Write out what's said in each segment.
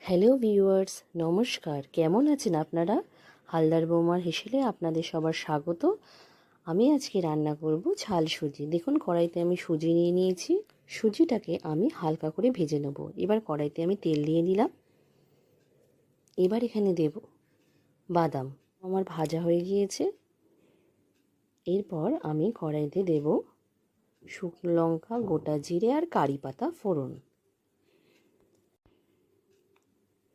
Hello viewers, নমস্কার। কেমন আছেন আপনারা? হালদার বৌমার হেসেলে আপনাদের সবার স্বাগত। আমি আজকে রান্না করব ঝাল সুজি। দেখুন, কড়াইতে আমি সুজি নিয়ে নিয়েছি। সুজিটাকে আমি হালকা করে ভেজে নেব। এবার কড়াইতে আমি তেল দিয়ে নিলাম। এবার এখানে দেব বাদাম। আমার ভাজা হয়ে গিয়েছে। এরপর আমি কড়াইতে দেব শুকনো লঙ্কা, গোটা জিরে আর কারি পাতা ফোড়ন।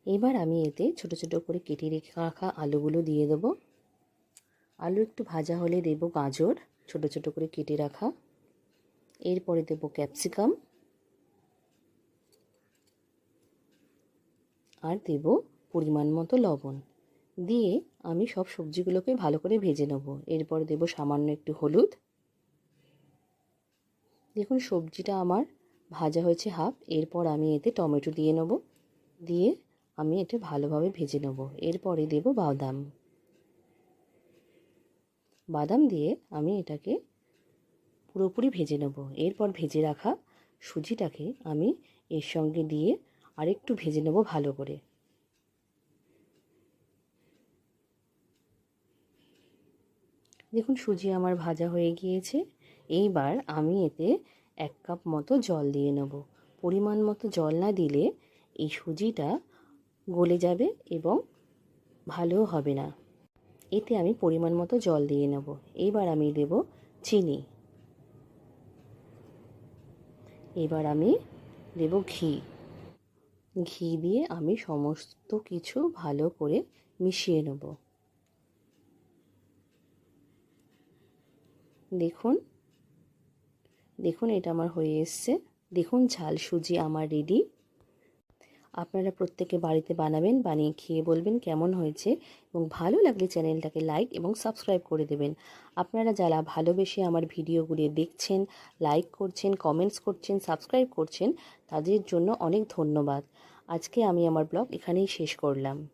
এবার আমি এতে ছোট ছোট করে কেটে রেখে রাখা আলুগুলো দিয়ে দেবো। আলু একটু ভাজা হলে দেব গাজর, ছোট ছোট করে কেটে রাখা। এরপরে দেব ক্যাপসিকাম আর দেব পরিমাণ মতো লবণ। দিয়ে আমি সব সবজিগুলোকে ভালো করে ভেজে নেব। এরপর দেব সামান্য একটু হলুদ। দেখুন, সবজিটা আমার ভাজা হয়েছে হাফ। এরপর আমি এতে টমেটো দিয়ে নেব। দিয়ে আমি এটা ভালোভাবে ভেজে নেব। এরপরে দেব বাদাম। বাদাম দিয়ে আমি এটাকে পুরোপুরি ভেজে নেব। এরপর ভেজে রাখা সুজিটাকে আমি এর সঙ্গে দিয়ে আরেকটু ভেজে নেব ভালো করে। দেখুন, সুজি আমার ভাজা হয়ে গিয়েছে। এইবার আমি এতে 1 কাপ মতো জল দিয়ে নেব। পরিমাণ মতো জল না দিলে এই সুজিটা গলে যাবে এবং ভালো হবে না। এতে আমি পরিমাণ মতো জল দিয়ে নেব। এইবার আমি দেব চিনি। এবার আমি দেব ঘি। ঘি দিয়ে আমি সমস্ত কিছু ভালো করে মিশিয়ে নেব। দেখুন দেখুন এটা আমার হয়ে এসছে। দেখুন, ঝাল সুজি আমার রেডি। আপনারা প্রত্যেকে বাড়িতে বানাবেন, বানিয়ে খেয়ে বলবেন কেমন হয়েছে, এবং ভালো লাগলে চ্যানেলটাকে লাইক এবং সাবস্ক্রাইব করে দেবেন। আপনারা যারা ভালোবেসে আমার ভিডিওগুলি দেখছেন, লাইক করছেন, কমেন্টস করছেন, সাবস্ক্রাইব করছেন, তাদের জন্য অনেক ধন্যবাদ। আজকে আমি আমার ব্লগ এখানেই শেষ করলাম।